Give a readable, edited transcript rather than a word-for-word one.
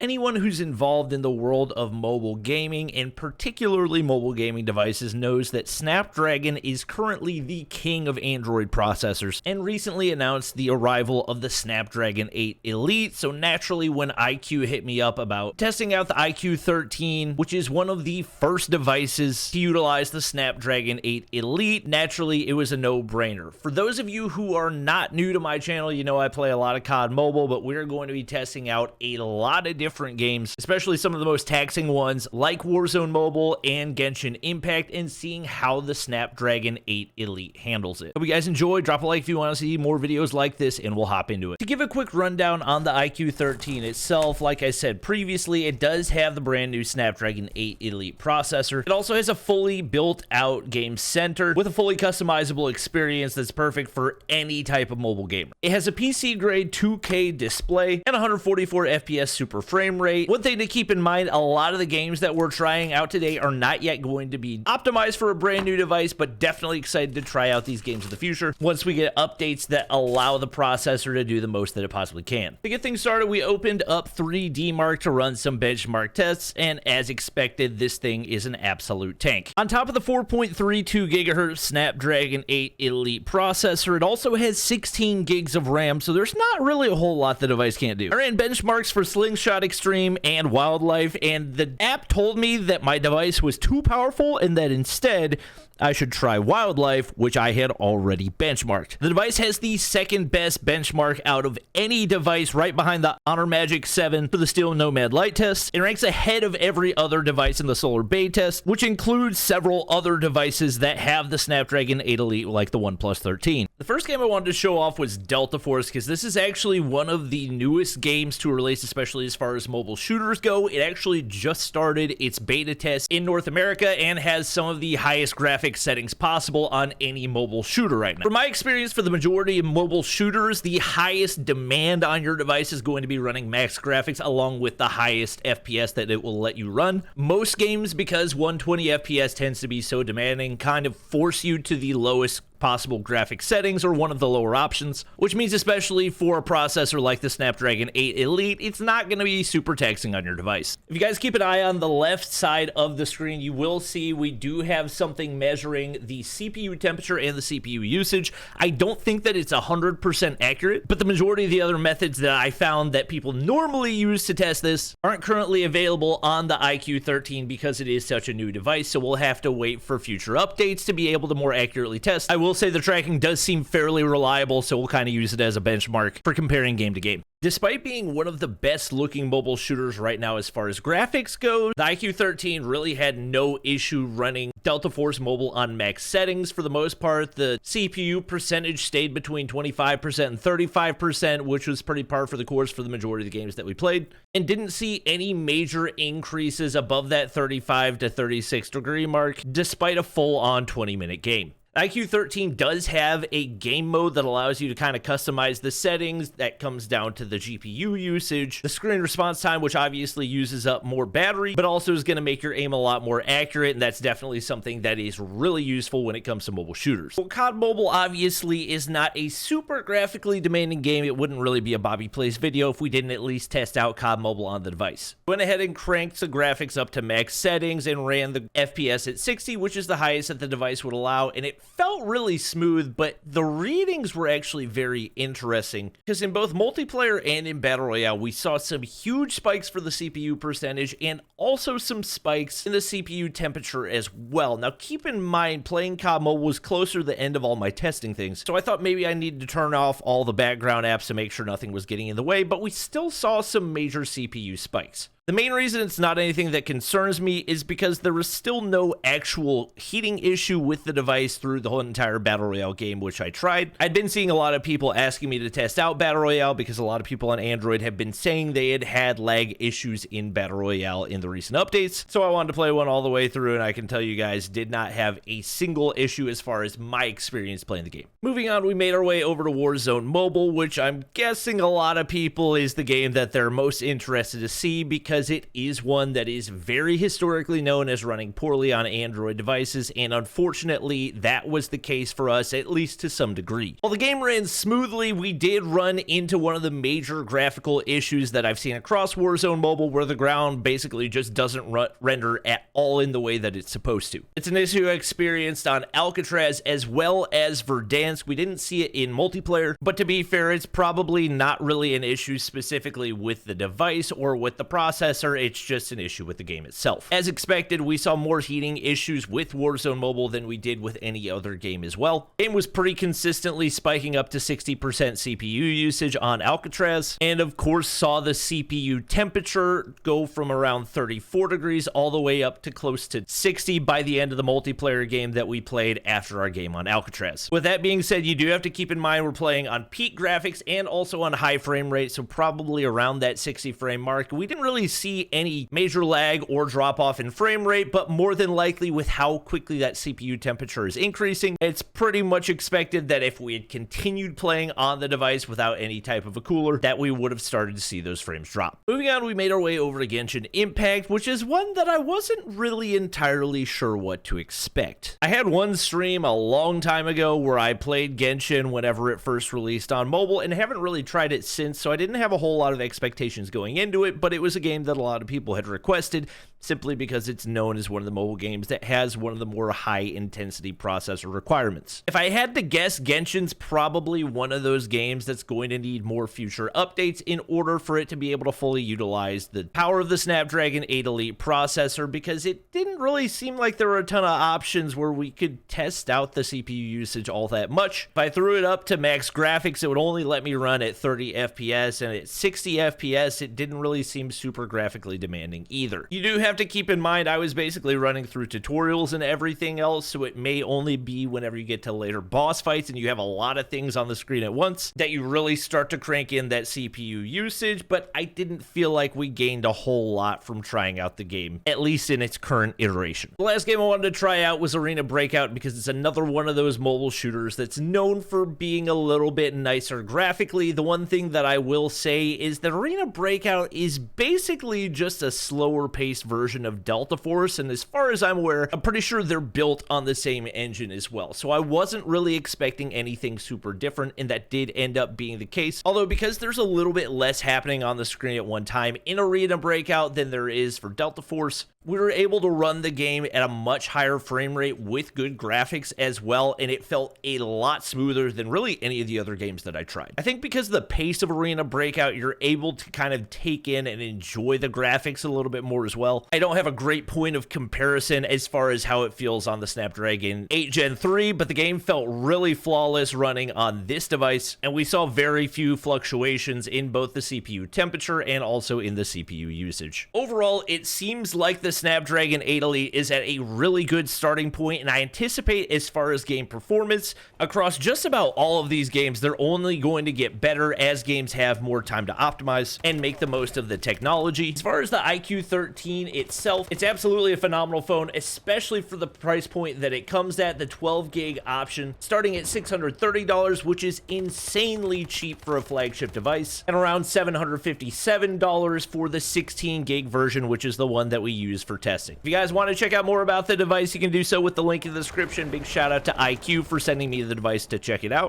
Anyone who's involved in the world of mobile gaming, and particularly mobile gaming devices, knows that Snapdragon is currently the king of Android processors, and recently announced the arrival of the Snapdragon 8 Elite. So naturally, when iQoo hit me up about testing out the iQoo 13, which is one of the first devices to utilize the Snapdragon 8 Elite, naturally it was a no-brainer. For those of you who are not new to my channel, you know I play a lot of COD Mobile, but we're going to be testing out a lot of different games, especially some of the most taxing ones like Warzone Mobile and Genshin Impact, and seeing how the Snapdragon 8 Elite handles it. Hope you guys enjoy. Drop a like if you want to see more videos like this, and we'll hop into it. To give a quick rundown on the iQoo 13 itself, like I said previously, it does have the brand new Snapdragon 8 Elite processor. It also has a fully built out game center with a fully customizable experience that's perfect for any type of mobile gamer. It has a PC grade 2K display and 144 FPS super frame rate. One thing to keep in mind, a lot of the games that we're trying out today are not yet going to be optimized for a brand new device, but definitely excited to try out these games in the future once we get updates that allow the processor to do the most that it possibly can. To get things started, we opened up 3D Mark to run some benchmark tests, and as expected, this thing is an absolute tank. On top of the 4.32 gigahertz Snapdragon 8 Elite processor, it also has 16 gigs of RAM, so there's not really a whole lot the device can't do. I ran benchmarks for Slingshot Extreme and Wildlife, and the app told me that my device was too powerful and that instead I should try Wildlife, which I had already benchmarked. The device has the second best benchmark out of any device, right behind the Honor Magic 7 for the Steel Nomad Light test. It ranks ahead of every other device in the Solar Bay test, which includes several other devices that have the Snapdragon 8 Elite, like the OnePlus 13. The first game I wanted to show off was Delta Force, because this is actually one of the newest games to release, especially as far as mobile shooters go. It actually just started its beta test in North America and has some of the highest graphics settings possible on any mobile shooter right now. From my experience, for the majority of mobile shooters, the highest demand on your device is going to be running max graphics along with the highest FPS that it will let you run. Most games, because 120 FPS tends to be so demanding, kind of force you to the lowest possible graphic settings or one of the lower options, which means especially for a processor like the Snapdragon 8 Elite, it's not going to be super taxing on your device. If you guys keep an eye on the left side of the screen, you will see we do have something measuring the CPU temperature and the CPU usage. I don't think that it's 100% accurate, but the majority of the other methods that I found that people normally use to test this aren't currently available on the iQoo 13 because it is such a new device, so we'll have to wait for future updates to be able to more accurately test. I will say the tracking does seem fairly reliable, so we'll kind of use it as a benchmark for comparing game to game. Despite being one of the best looking mobile shooters right now as far as graphics go, the iQoo 13 really had no issue running Delta Force Mobile on max settings. For the most part, the CPU percentage stayed between 25% and 35%, which was pretty par for the course for the majority of the games that we played, and didn't see any major increases above that 35 to 36 degree mark, despite a full-on 20-minute game. iQoo 13 does have a game mode that allows you to kind of customize the settings. That comes down to the GPU usage, the screen response time, which obviously uses up more battery, but also is going to make your aim a lot more accurate, and that's definitely something that is really useful when it comes to mobile shooters. Well, COD Mobile obviously is not a super graphically demanding game. It wouldn't really be a Bobby Plays video if we didn't at least test out COD Mobile on the device. Went ahead and cranked the graphics up to max settings and ran the FPS at 60, which is the highest that the device would allow, and it felt really smooth, but the readings were actually very interesting because in both multiplayer and in Battle Royale, we saw some huge spikes for the CPU percentage and also some spikes in the CPU temperature as well. Now, keep in mind, playing COD Mobile was closer to the end of all my testing things, so I thought maybe I needed to turn off all the background apps to make sure nothing was getting in the way, but we still saw some major CPU spikes. The main reason it's not anything that concerns me is because there was still no actual heating issue with the device through the whole entire Battle Royale game, which I tried. I'd been seeing a lot of people asking me to test out Battle Royale because a lot of people on Android have been saying they had had lag issues in Battle Royale in the recent updates. So I wanted to play one all the way through, and I can tell you guys did not have a single issue as far as my experience playing the game. Moving on, we made our way over to Warzone Mobile, which I'm guessing a lot of people is the game that they're most interested to see because because it is one that is very historically known as running poorly on Android devices, and unfortunately, that was the case for us, at least to some degree. While the game ran smoothly, we did run into one of the major graphical issues that I've seen across Warzone Mobile, where the ground basically just doesn't render at all in the way that it's supposed to. It's an issue I experienced on Alcatraz as well as Verdansk. We didn't see it in multiplayer, but to be fair, it's probably not really an issue specifically with the device or with the processor. It's just an issue with the game itself. As expected, we saw more heating issues with Warzone Mobile than we did with any other game as well. The game was pretty consistently spiking up to 60% CPU usage on Alcatraz, and of course saw the CPU temperature go from around 34 degrees all the way up to close to 60 by the end of the multiplayer game that we played after our game on Alcatraz. With that being said, you do have to keep in mind we're playing on peak graphics and also on high frame rate, so probably around that 60 frame mark. We didn't really see any major lag or drop off in frame rate, but more than likely with how quickly that CPU temperature is increasing, it's pretty much expected that if we had continued playing on the device without any type of a cooler, that we would have started to see those frames drop. Moving on, we made our way over to Genshin Impact, which is one that I wasn't really entirely sure what to expect. I had one stream a long time ago where I played Genshin whenever it first released on mobile and haven't really tried it since, so I didn't have a whole lot of expectations going into it, but it was a game that a lot of people had requested simply because it's known as one of the mobile games that has one of the more high intensity processor requirements. If I had to guess, Genshin's probably one of those games that's going to need more future updates in order for it to be able to fully utilize the power of the Snapdragon 8 Elite processor, because it didn't really seem like there were a ton of options where we could test out the CPU usage all that much. If I threw it up to max graphics, it would only let me run at 30 FPS, and at 60 FPS, it didn't really seem super graphically demanding either. You do have to keep in mind I was basically running through tutorials and everything else, so it may only be whenever you get to later boss fights and you have a lot of things on the screen at once that you really start to crank in that CPU usage, but I didn't feel like we gained a whole lot from trying out the game, at least in its current iteration. The last game I wanted to try out was Arena Breakout because it's another one of those mobile shooters that's known for being a little bit nicer graphically. The one thing that I will say is that Arena Breakout is basically just a slower paced version of Delta Force, and as far as I'm aware, I'm pretty sure they're built on the same engine as well, so I wasn't really expecting anything super different, and that did end up being the case. Although because there's a little bit less happening on the screen at one time in Arena Breakout than there is for Delta Force, we were able to run the game at a much higher frame rate with good graphics as well, and it felt a lot smoother than really any of the other games that I tried. I think because of the pace of Arena Breakout, you're able to kind of take in and enjoy the graphics a little bit more as well. I don't have a great point of comparison as far as how it feels on the Snapdragon 8 Gen 3, but the game felt really flawless running on this device, and we saw very few fluctuations in both the CPU temperature and also in the CPU usage. Overall, it seems like the Snapdragon 8 Elite is at a really good starting point, and I anticipate as far as game performance across just about all of these games, they're only going to get better as games have more time to optimize and make the most of the technology. As far as the iQoo 13 itself, it's absolutely a phenomenal phone, especially for the price point that it comes at, the 12 gig option, starting at $630, which is insanely cheap for a flagship device, and around $757 for the 16 gig version, which is the one that we use for testing. If you guys want to check out more about the device, you can do so with the link in the description. Big shout out to iQoo for sending me the device to check it out.